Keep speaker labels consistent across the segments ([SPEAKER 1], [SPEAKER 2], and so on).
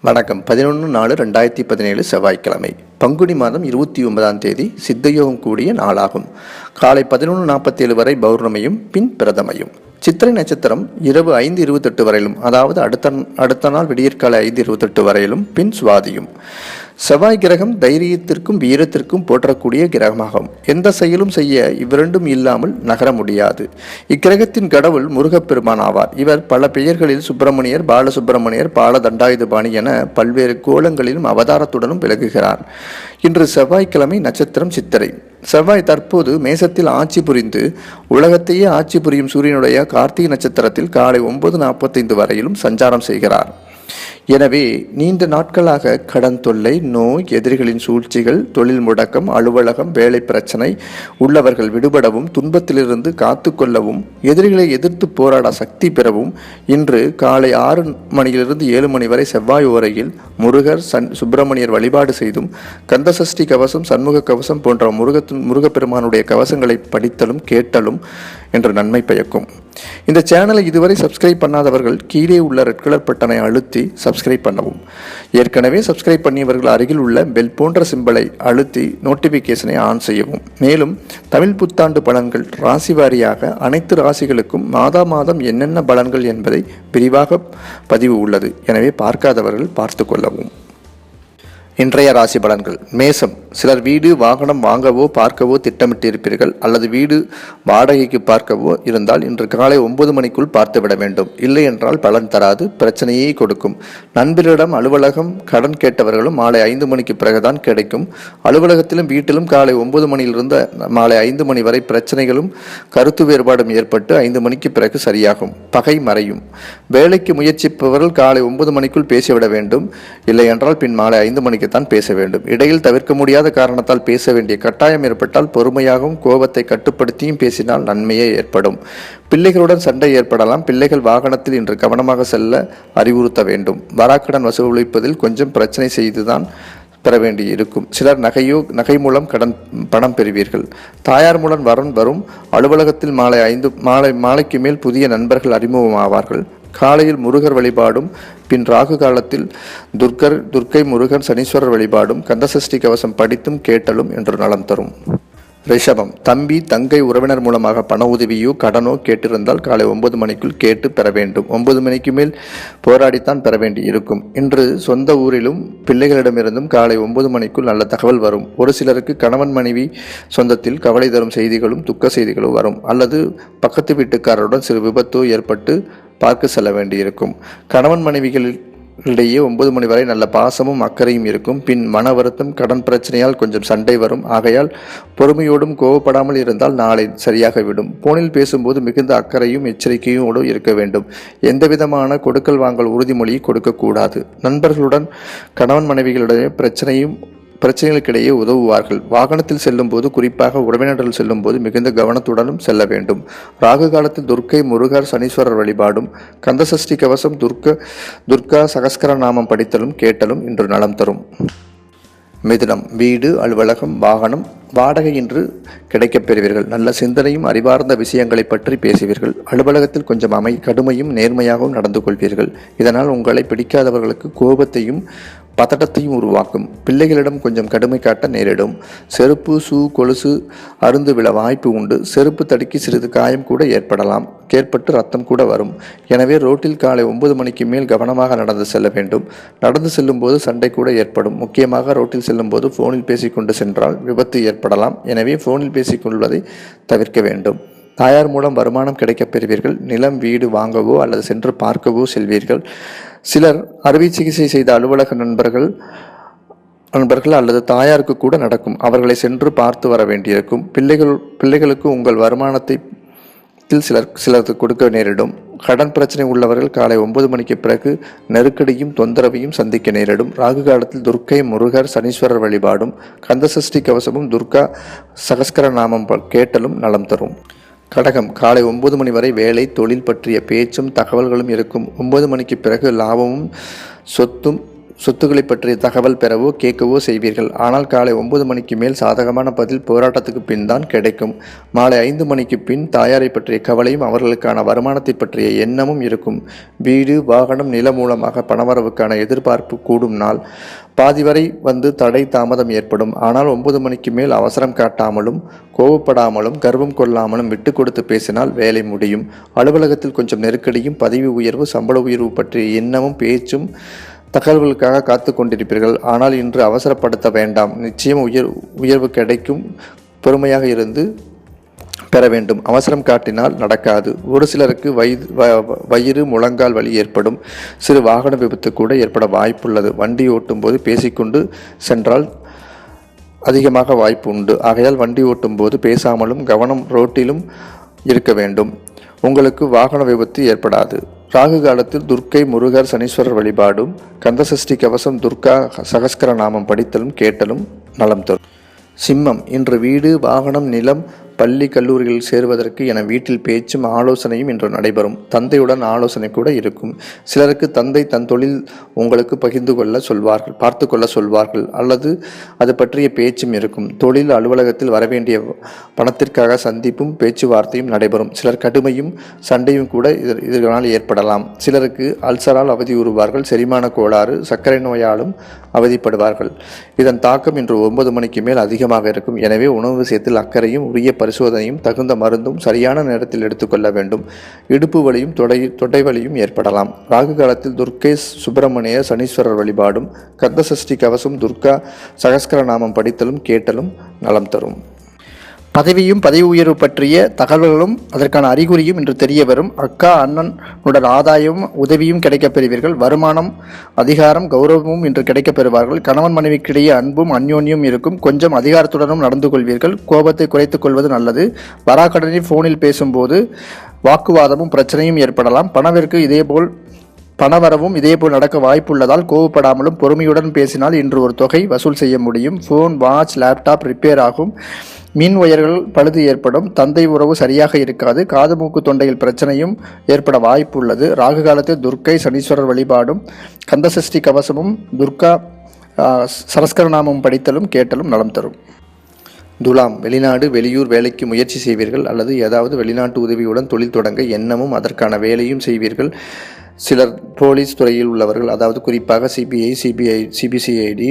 [SPEAKER 1] வணக்கம். 11/4/2017 செவ்வாய்க்கிழமை, பங்குனி மாதம் 29ஆம் தேதி சித்தயோகம் கூடிய நாளாகும். காலை 11:47 வரை பௌர்ணமியும் பின் பிரதமையும். சித்திரை நட்சத்திரம் இரவு 5:28 வரையிலும், அதாவது அடுத்த நாள் விடியற்காலை 5:28 வரையிலும் பின் சுவாதியும். செவ்வாய் கிரகம் தைரியத்திற்கும் வீரத்திற்கும் போற்றக்கூடிய கிரகமாகும். எந்த செயலும் செய்ய இவ்விரண்டும் இல்லாமல் நகர முடியாது. இக்கிரகத்தின் கடவுள் முருகப்பெருமான் ஆவார். இவர் பல பெயர்களில் சுப்பிரமணியர், பாலசுப்பிரமணியர், பால தண்டாயுதபாணி என பல்வேறு கோலங்களிலும் அவதாரத்துடனும் விளங்குகிறார். இன்று செவ்வாய்க்கிழமை, நட்சத்திரம் சித்திரை. செவ்வாய் தற்போது மேசத்தில் ஆட்சி புரிந்து உலகத்தையே ஆட்சி புரியும் சூரியனுடைய கார்த்திகை நட்சத்திரத்தில் காலை 9:45 வரையிலும் சஞ்சாரம் செய்கிறார். எனவே நீண்ட நாட்களாக கடன் தொல்லை, நோய், எதிரிகளின் சூழ்ச்சிகள், தொழில் முடக்கம், அலுவலகம், வேலை பிரச்சனை உள்ளவர்கள் விடுபடவும், துன்பத்திலிருந்து காத்து கொள்ளவும், எதிரிகளை எதிர்த்து போராட சக்தி பெறவும் இன்று காலை 6 மணியிலிருந்து 7 மணி வரை செவ்வாய் ஓரையில் முருகர், சுப்பிரமணியர் வழிபாடு செய்தும், கந்தசஷ்டி கவசம், சண்முக கவசம் போன்ற முருகப்பெருமானுடைய கவசங்களை படித்தலும் கேட்டலும் என்ற நன்மை பயக்கும். இந்த சேனலை இதுவரை சப்ஸ்கிரைப் பண்ணாதவர்கள் கீழே உள்ள ரெட் கலர் பட்டனை அழுத்தி சப்ஸ்கிரைப் பண்ணவும். ஏற்கனவே சப்ஸ்கிரைப் பண்ணியவர்கள் அருகில் உள்ள பெல் போன்ற சிம்பலை அழுத்தி நோட்டிஃபிகேஷனை ஆன் செய்யவும். மேலும் தமிழ் புத்தாண்டு பலன்கள் ராசி வாரியாக அனைத்து ராசிகளுக்கும் மாதம் என்னென்ன பலன்கள் என்பதை விரிவாக பதிவு உள்ளது. எனவே பார்க்காதவர்கள் பார்த்து கொள்ளவும். இன்றைய ராசி பலன்கள். மேசம். சிலர் வீடு வாகனம் வாங்கவோ பார்க்கவோ திட்டமிட்டிருப்பீர்கள், அல்லது வீடு வாடகைக்கு பார்க்கவோ இருந்தால் இன்று காலை 9 மணிக்குள் பார்த்துவிட வேண்டும். இல்லை என்றால் பலன் தராது, பிரச்சனையே கொடுக்கும். நண்பரிடம் அலுவலகம் கடன் கேட்டவர்களும் மாலை 5 மணிக்கு பிறகுதான் கிடைக்கும். அலுவலகத்திலும் வீட்டிலும் காலை 9 மணியிலிருந்து மாலை 5 மணி வரை பிரச்சனைகளும் கருத்து வேறுபாடும் ஏற்பட்டு 5 மணிக்கு பிறகு சரியாகும். பகை மறையும். வேலைக்கு முயற்சிப்பவர்கள் காலை 9 மணிக்குள் பேசிவிட வேண்டும். இல்லை என்றால் பின் மாலை 5 மணிக்கு தான் பேச வேண்டும். இடையில் தவிர்க்க முடியாத காரணத்தால் பேச வேண்டிய கட்டாயம் ஏற்பட்டால் பொறுமையாகவும் கோபத்தை கட்டுப்படுத்தியும் பேசினால் நன்மையே ஏற்படும். பிள்ளைகளுடன் சண்டை ஏற்படலாம். பிள்ளைகள் வாகனத்தில் இன்று கவனமாக செல்ல அறிவுறுத்த வேண்டும். வராக்கடன் வசூலிப்பதில் கொஞ்சம் பிரச்சனை செய்துதான் பெற வேண்டி இருக்கும். சிலர் நகை மூலம் பணம் பெறுவீர்கள். தாயார் மூலம் வரும். அலுவலகத்தில் மாலைக்கு மேல் புதிய நண்பர்கள் அறிமுகமாவார்கள். காலையில் முருகர் வழிபாடும், பின் ராகு காலத்தில் துர்க்கை, முருகன், சனீஸ்வரர் வழிபாடும், கந்தசஷ்டி கவசம் படித்தும் கேட்டலும் என்று நலம் தரும். ரிஷபம். தம்பி, தங்கை, உறவினர் மூலமாக பண உதவியோ கடனோ கேட்டிருந்தால் காலை 9 மணிக்குள் கேட்டு பெற வேண்டும். 9 மணிக்கு மேல் போராடித்தான் பெற வேண்டி இருக்கும். இன்று சொந்த ஊரிலும் பிள்ளைகளிடமிருந்தும் காலை 9 மணிக்குள் நல்ல தகவல் வரும். ஒரு சிலருக்கு கணவன் மனைவி சொந்தத்தில் கவலை தரும் செய்திகளும் துக்க செய்திகளும் வரும், அல்லது பக்கத்து வீட்டுக்காரருடன் சிறு விபத்தோ ஏற்பட்டு பார்க்க செல்ல வேண்டியிருக்கும். கணவன் மனைவிகளிடையே 9 மணி வரை நல்ல பாசமும் அக்கறையும் இருக்கும். பின் மன வருத்தம், கடன் பிரச்சனையால் கொஞ்சம் சண்டை வரும். ஆகையால் பொறுமையோடும் கோவப்படாமல் இருந்தால் நாளை சரியாகிவிடும். போனில் பேசும்போது மிகுந்த அக்கறையும் எச்சரிக்கையோடு இருக்க வேண்டும். எந்தவிதமான கொடுக்கல் வாங்கல் உறுதிமொழியை கொடுக்கக்கூடாது. நண்பர்களுடன் கணவன் மனைவிகளிடையே பிரச்சனைகளுக்கிடையே உதவுவார்கள். வாகனத்தில் செல்லும் போது, குறிப்பாக உறவினர்கள் செல்லும் போது மிகுந்த கவனத்துடனும் செல்ல வேண்டும். ராகு காலத்தில் துர்க்கை, முருகர், சனீஸ்வரர் வழிபாடும், கந்தசஷ்டி கவசம், துர்கா சகஸ்கர நாமம் படித்தலும் கேட்டலும் இன்று நலம் தரும். மிதுனம். வீடு, அலுவலகம், வாகனம் வாடகை இன்று கிடைக்கப் பெறுவீர்கள். நல்ல சிந்தனையும் அறிவார்ந்த விஷயங்களை பற்றி பேசுவீர்கள். அலுவலகத்தில் கொஞ்சம் கடுமையும் நேர்மையாகவும் நடந்து கொள்வீர்கள். இதனால் உங்களை பிடிக்காதவர்களுக்கு கோபத்தையும் பதட்டத்தையும் உருவாக்கும். பிள்ளைகளிடம் கொஞ்சம் கடுமை காட்ட நேரிடும். செருப்பு, ஷூ, கொலுசு அருந்து விழ வாய்ப்பு உண்டு. செருப்பு தடுக்கி சிறிது காயம் கூட ஏற்பட்டு ரத்தம் கூட வரும். எனவே ரோட்டில் காலை 9 மணிக்கு மேல் கவனமாக நடந்து செல்ல வேண்டும். நடந்து செல்லும் போது சண்டை கூட ஏற்படும். முக்கியமாக ரோட்டில் செல்லும் போது போனில் பேசிக்கொண்டு சென்றால் விபத்து ஏற்படலாம். எனவே போனில் பேசிக்கொள்வதை தவிர்க்க வேண்டும். தாயார் மூலம் வருமானம் கிடைக்கப் பெறுவீர்கள். நிலம், வீடு வாங்கவோ அல்லது சென்று பார்க்கவோ செல்வீர்கள். சிலர் அறுவை சிகிச்சை செய்த அலுவலக நண்பர்கள் அல்லது தாயாருக்கு கூட நடக்கும். அவர்களை சென்று பார்த்து வர வேண்டியிருக்கும். பிள்ளைகளுக்கு உங்கள் வருமானத்தை சிலருக்கு கொடுக்க நேரிடும். கடன் பிரச்சனை உள்ளவர்கள் காலை 9 மணிக்கு பிறகு நெருக்கடியும் தொந்தரவையும் சந்திக்க நேரிடும். ராகு காலத்தில் துர்க்கை, முருகர், சனீஸ்வரர் வழிபாடும், கந்தசஷ்டி கவசமும், துர்கா சகஸ்கர நாமம் கேட்டலும் நலம் தரும். கடகம். காலை 9 மணி வரை வேலை, தொழில் பற்றிய பேச்சும் தகவல்களும் இருக்கும். 9 மணிக்கு பிறகு லாபமும் சொத்தும் சொத்துக்களை பற்றிய தகவல் பெறவோ கேட்கவோ செய்வீர்கள். ஆனால் காலை 9 மணிக்கு மேல் சாதகமான பதில் போராட்டத்துக்கு பின் தான் கிடைக்கும். மாலை 5 மணிக்கு பின் தாயாரை பற்றிய கவலையும் அவர்களுக்கான வருமானத்தை பற்றிய எண்ணமும் இருக்கும். வீடு, வாகனம், நிலம் மூலமாக பணவரவுக்கான எதிர்பார்ப்பு கூடும் நாள். பாதி வரை வந்து தடை தாமதம் ஏற்படும். ஆனால் 9 மணிக்கு மேல் அவசரம் காட்டாமலும் கோபப்படாமலும் கர்வம் கொள்ளாமலும் விட்டு கொடுத்து பேசினால் வேலை முடியும். அலுவலகத்தில் கொஞ்சம் நெருக்கடியும் பதவி உயர்வு, சம்பள உயர்வு பற்றிய எண்ணமும் பேச்சும் தகவல்களுக்காக காத்து கொண்டிருப்பீர்கள். ஆனால் இன்று அவசரப்படுத்த வேண்டாம். நிச்சயம் உயர்வு கிடைக்கும். பொறுமையாக இருந்து பெற வேண்டும். அவசரம் காட்டினால் நடக்காது. ஒரு சிலருக்கு வயிறு, முழங்கால் வலி ஏற்படும். சிறு வாகன விபத்து கூட ஏற்பட வாய்ப்புள்ளது. வண்டி ஓட்டும் போது பேசிக்கொண்டு சென்றால் அதிகமாக வாய்ப்பு உண்டு. ஆகையால் வண்டி ஓட்டும் போது பேசாமலும் கவனம் ரோட்டிலும் இருக்க வேண்டும். உங்களுக்கு வாகன விபத்து ஏற்படாது. ராகு காலத்தில் துர்க்கை, முருகர், சனீஸ்வரர் வழிபாடும் கந்தசஷ்டி கவசம், துர்கா சகஸ்கர நாமம் படித்தலும் கேட்டலும் நலம் தரும். சிம்மம். இன்று வீடு, வாகனம், நிலம், பள்ளி, கல்லூரிகளில் சேருவதற்கு என வீட்டில் பேச்சும் ஆலோசனையும் இன்று நடைபெறும். தந்தையுடன் ஆலோசனை கூட இருக்கும். சிலருக்கு தந்தை தன் தொழில் உங்களுக்கு பார்த்து கொள்ள சொல்வார்கள் அல்லது அது பற்றிய பேச்சும் இருக்கும். தொழில் அலுவலகத்தில் வரவேண்டிய பணத்திற்காக சந்திப்பும் பேச்சுவார்த்தையும் நடைபெறும். சிலர் கடுமையும் சண்டையும் கூட இதனால் ஏற்படலாம். சிலருக்கு அல்சரால் அவதியுறுவார்கள். செரிமான கோளாறு, சர்க்கரை நோயாலும் அவதிப்படுவார்கள். இதன் தாக்கம் இன்று 9 மணிக்கு மேல் அதிகமாக இருக்கும். எனவே உணவு விஷயத்தில் அக்கறையும் உரிய பரிசோதனையும் தகுந்த மருந்தும் சரியான நேரத்தில் எடுத்துக்கொள்ள வேண்டும். இடுப்பு வலியும் தொடை வலியும் ஏற்படலாம். ராகு காலத்தில் துர்க்கை, சுப்பிரமணிய, சனீஸ்வரர் வழிபாடும் கந்தசஷ்டி கவசம், துர்கா சகஸ்கர நாமம் படித்தலும் கேட்டலும் நலம் தரும். பதவியும் பதவி உயர்வு பற்றிய தகவல்களும் அதற்கான அறிகுறியும் இன்று தெரிய வரும். அக்கா, அண்ணனுடன் ஆதாயமும் உதவியும் கிடைக்கப் பெறுவீர்கள். வருமானம், அதிகாரம், கௌரவமும் இன்று கிடைக்கப் பெறுவார்கள். கணவன் மனைவிக்கிடையே அன்பும் அந்யோன்யம் இருக்கும். கொஞ்சம் அதிகாரத்துடனும் நடந்து கொள்வீர்கள். கோபத்தை குறைத்துக் கொள்வது நல்லது. வராக்கடனை போனில் பேசும்போது வாக்குவாதமும் பிரச்சனையும் ஏற்படலாம். பணவரவும் இதேபோல் நடக்க வாய்ப்புள்ளதால் கோபப்படாமலும் பொறுமையுடன் பேசினால் இன்று ஒரு தொகை வசூல் செய்ய முடியும். ஃபோன், வாட்ச், லேப்டாப் ரிப்பேர் ஆகும். மின் ஒயர்கள் பழுது ஏற்படும். தந்தை உறவு சரியாக இருக்காது. காது, மூக்கு, தொண்டையில் பிரச்சனையும் ஏற்பட வாய்ப்பு உள்ளது. ராகு காலத்தில் துர்க்கை, சனீஸ்வரர் வழிபாடும் கந்தசஷ்டி கவசமும் துர்கா சகஸ்கர நாமம் படித்தலும் கேட்டலும் நலம் தரும். துலாம். வெளிநாடு, வெளியூர் வேலைக்கு முயற்சி செய்வீர்கள் அல்லது ஏதாவது வெளிநாட்டு உதவியுடன் தொழில் தொடங்க எண்ணமும் அதற்கான வேலையும் செய்வீர்கள். சிலர் போலீஸ் துறையில் உள்ளவர்கள், அதாவது குறிப்பாக சிபிசிஐடி,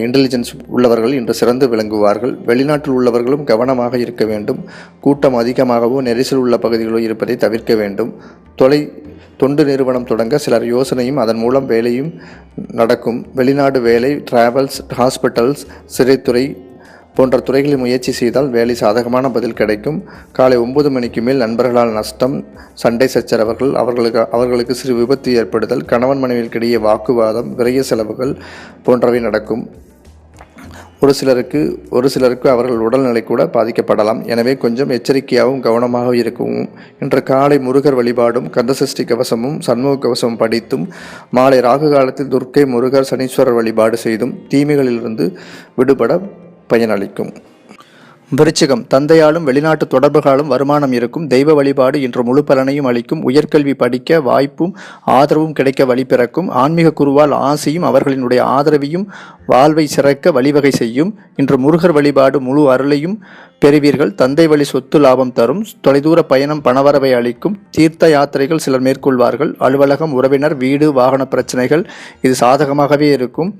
[SPEAKER 1] இன்டெலிஜென்ஸ் உள்ளவர்கள் இன்று சிறந்து விளங்குவார்கள். வெளிநாட்டில் உள்ளவர்களும் கவனமாக இருக்க வேண்டும். கூட்டம் அதிகமாகவோ நெரிசல் உள்ள பகுதிகளோ இருப்பதை தவிர்க்க வேண்டும். தொண்டு நிறுவனம் தொடங்க சிலர் யோசனையும் அதன் மூலம் வேலையும் நடக்கும். வெளிநாடு வேலை, டிராவல்ஸ், ஹாஸ்பிட்டல்ஸ், சிறைத்துறை போன்ற துறைகளில் முயற்சி செய்தால் வேலை சாதகமான பதில் கிடைக்கும். காலை 9 மணிக்கு மேல் நண்பர்களால் நஷ்டம், சண்டை சச்சரவுகள், அவர்களுக்கு சிறு விபத்து ஏற்படுதல், கணவன் மனைவிற்கிடையே வாக்குவாதம், விரைய செலவுகள் போன்றவை நடக்கும். ஒரு சிலருக்கு அவர்கள் உடல்நிலை கூட பாதிக்கப்படலாம். எனவே கொஞ்சம் எச்சரிக்கையாகவும் கவனமாக இருக்கவும். இன்று காலை முருகர் வழிபாடும் கந்தசஷ்டி கவசமும் சண்முக கவசமும் படித்தும் மாலை ராகு காலத்தில் துர்க்கை, முருகர், சனீஸ்வரர் வழிபாடு செய்தும் தீமைகளிலிருந்து விடுபட பயனளிக்கும். விருச்சிகம். தந்தையாலும் வெளிநாட்டு தொடர்புகளாலும் வருமானம் இருக்கும். தெய்வ வழிபாடு இன்று முழு பலனையும் அளிக்கும். உயர்கல்வி படிக்க வாய்ப்பும் ஆதரவும் கிடைக்க வழி பிறக்கும். ஆன்மீக குருவால் ஆசையும் அவர்களினுடைய ஆதரவையும் வாழ்வை சிறக்க வழிவகை செய்யும். இன்று முருகர் வழிபாடு முழு அருளையும் பெறுவீர்கள். தந்தை வழி சொத்து லாபம் தரும். தொலைதூர பயணம் பணவரவை அளிக்கும். தீர்த்த யாத்திரைகள் சிலர் மேற்கொள்வார்கள். அலுவலகம், உறவினர், வீடு, வாகன பிரச்சனைகள் இது சாதகமாகவே இருக்கும்.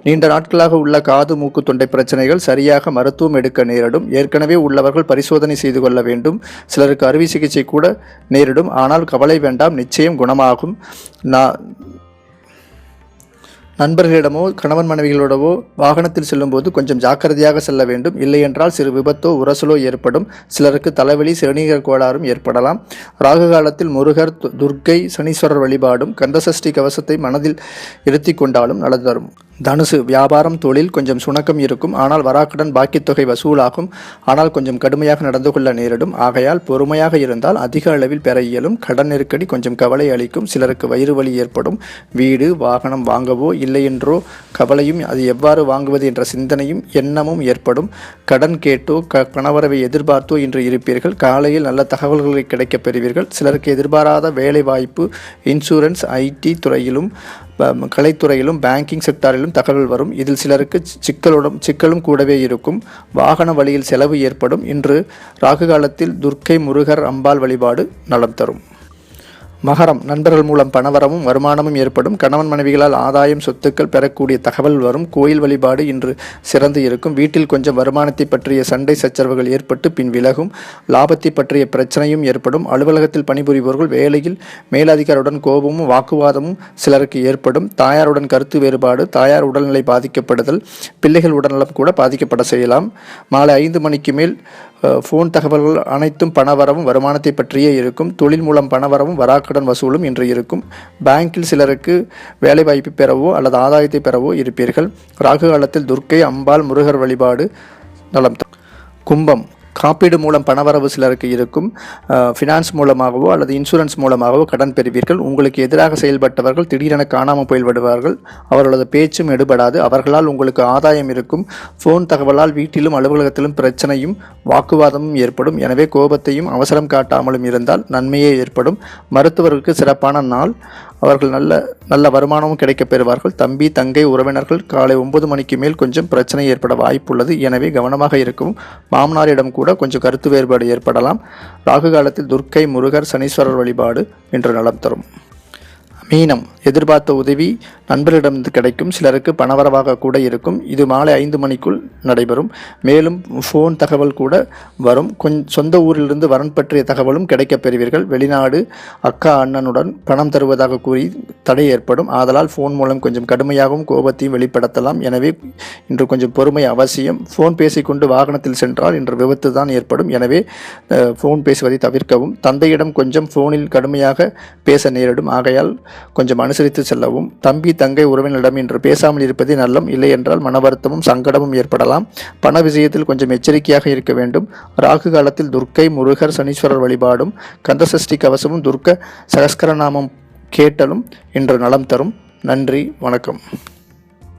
[SPEAKER 1] நீண்ட நாட்களாக உள்ள காது, மூக்கு, தொண்டை பிரச்சனைகள் சரியாக மருத்துவம் எடுக்க நேரிடும். ஏற்கனவே உள்ளவர்கள் பரிசோதனை செய்து கொள்ள வேண்டும். சிலருக்கு அறுவை சிகிச்சை கூட நேரிடும். ஆனால் கவலை வேண்டாம், நிச்சயம் குணமாகும். நண்பர்களிடமோ கணவன் மனைவிகளோடவோ வாகனத்தில் செல்லும்போது கொஞ்சம் ஜாக்கிரதையாக செல்ல வேண்டும். இல்லையென்றால் சிறு விபத்தோ உரசலோ ஏற்படும். சிலருக்கு தலைவலி, சிறுநீரக கோளாறும் ஏற்படலாம். ராகு காலத்தில் முருகர், துர்க்கை, சனீஸ்வரர் வழிபாடும் கந்தசஷ்டி கவசத்தை மனதில் இருத்தி கொண்டாலும் நல்லது தரும். தனுசு. வியாபாரம், தொழில் கொஞ்சம் சுணக்கம் இருக்கும். ஆனால் வராக்கடன் பாக்கித் தொகை வசூலாகும். ஆனால் கொஞ்சம் கடுமையாக நடந்து கொள்ள நேரிடும். ஆகையால் பொறுமையாக இருந்தால் அதிக அளவில் பெற இயலும். கடன் நெருக்கடி கொஞ்சம் கவலை அளிக்கும். சிலருக்கு வயிறு வலி ஏற்படும். வீடு, வாகனம் வாங்கவோ இல்லையென்றோ கவலையும் அது எவ்வாறு வாங்குவது என்ற சிந்தனையும் எண்ணமும் ஏற்படும். கடன் கேட்டோ பணவரவை எதிர்பார்த்தோ இன்று இருப்பீர்கள். காலையில் நல்ல தகவல்களை கிடைக்கப் பெறுவீர்கள். சிலருக்கு எதிர்பாராத வேலை வாய்ப்பு, இன்சூரன்ஸ், IT துறையிலும் கலைத்துறையிலும் பேங்கிங் செக்டாரிலும் தகவல் வரும். இதில் சிலருக்கு சிக்கலும் கூடவே இருக்கும். வாகன வழியில் செலவு ஏற்படும். இன்று ராகு காலத்தில் துர்க்கை முருகர் அம்பாள் வழிபாடு நலம் தரும். மகரம், நண்பர்கள் மூலம் பணவரமும் வருமானமும் ஏற்படும். கணவன் மனைவிகளால் ஆதாயம் சொத்துக்கள் பெறக்கூடிய தகவல் வரும். கோயில் வழிபாடு இன்று சிறந்து இருக்கும். வீட்டில் கொஞ்சம் வருமானத்தை பற்றிய சண்டை சச்சரவுகள் ஏற்பட்டு பின் விலகும். லாபத்தை பற்றிய பிரச்சனையும் ஏற்படும். அலுவலகத்தில் பணிபுரிபவர்கள் வேலையில் மேலதிகாரியுடன் கோபமும் வாக்குவாதமும் சிலருக்கு ஏற்படும். தாயாருடன் கருத்து வேறுபாடு, தாயார் உடல்நிலை பாதிக்கப்படுதல், பிள்ளைகள் உடல்நலம் கூட பாதிக்கப்பட செய்யலாம். மாலை 5 மணிக்கு மேல் ஃபோன் தகவல்கள் அனைத்தும் பணவரவும் வருமானத்தை பற்றியே இருக்கும். தொழில் மூலம் பணவரவும் வராக்கடன் வசூலும் இன்று இருக்கும். பேங்கில் சிலருக்கு வேலைவாய்ப்பு பெறவோ அல்லது ஆதாயத்தை பெறவோ இருப்பீர்கள். ராகு காலத்தில் துர்க்கை அம்பாள் முருகர் வழிபாடு நலம். கும்பம், காப்பீடு மூலம் பணவரவு சிலருக்கு இருக்கும். ஃபினான்ஸ் மூலமாகவோ அல்லது இன்சூரன்ஸ் மூலமாகவோ கடன் பெறுவீர்கள். உங்களுக்கு எதிராக செயல்பட்டவர்கள் திடீரென காணாமல் போய்விடுவார்கள். அவர்களது பேச்சும் எடுபடாது. அவர்களால் உங்களுக்கு ஆதாயம் இருக்கும். ஃபோன் தகவலால் வீட்டிலும் அலுவலகத்திலும் பிரச்சனையும் வாக்குவாதமும் ஏற்படும். எனவே கோபத்தையும் அவசரம் காட்டாமலும் இருந்தால் நன்மையே ஏற்படும். மருத்துவர்களுக்கு சிறப்பான நாள். அவர்கள் நல்ல வருமானமும் கிடைக்கப் பெறுவார்கள். தம்பி தங்கை உறவினர்கள் காலை 9 மணிக்கு மேல் கொஞ்சம் பிரச்சனை ஏற்பட வாய்ப்புள்ளது. எனவே கவனமாக இருக்கவும். மாமனாரிடம் கூட கொஞ்சம் கருத்து வேறுபாடு ஏற்படலாம். ராகு காலத்தில் துர்க்கை முருகர் சனீஸ்வரர் வழிபாடு இன்று நலம் தரும். மீனம், எதிர்பார்த்த உதவி நண்பரிடமிருந்து கிடைக்கும். சிலருக்கு பணவரவாக கூட இருக்கும். இது மாலை 5 மணிக்குள் நடைபெறும். மேலும் ஃபோன் தகவல் கூட வரும். சொந்த ஊரிலிருந்து வரன் பற்றிய தகவலும் கிடைக்கப் பெறுவீர்கள். வெளிநாடு அக்கா அண்ணனுடன் பணம் தருவதாக கூறி தடை ஏற்படும். ஆதலால் ஃபோன் மூலம் கொஞ்சம் கடுமையாகவும் கோபத்தையும் வெளிப்படுத்தலாம். எனவே இன்று கொஞ்சம் பொறுமை அவசியம். ஃபோன் பேசிக்கொண்டு வாகனத்தில் சென்றால் இன்று விபத்து தான் ஏற்படும். எனவே ஃபோன் பேசுவதை தவிர்க்கவும். தந்தையிடம் கொஞ்சம் ஃபோனில் கடுமையாக பேச நேரிடும். ஆகையால் கொஞ்சம் அனுசரித்து செல்லவும். தம்பி தங்கை உறவினரிடம் இன்று பேசாமல் இருப்பதே நல்லம். இல்லை என்றால் மன வருத்தமும் சங்கடமும் ஏற்படலாம். பண விஷயத்தில் கொஞ்சம் எச்சரிக்கையாக இருக்க வேண்டும். ராகு காலத்தில் துர்க்கை முருகர் சனீஸ்வரர் வழிபாடும் கந்தசஷ்டி கவசமும் துர்க்க சகஸ்கரநாமம் கேட்டலும் இன்று நலம் தரும். நன்றி, வணக்கம்.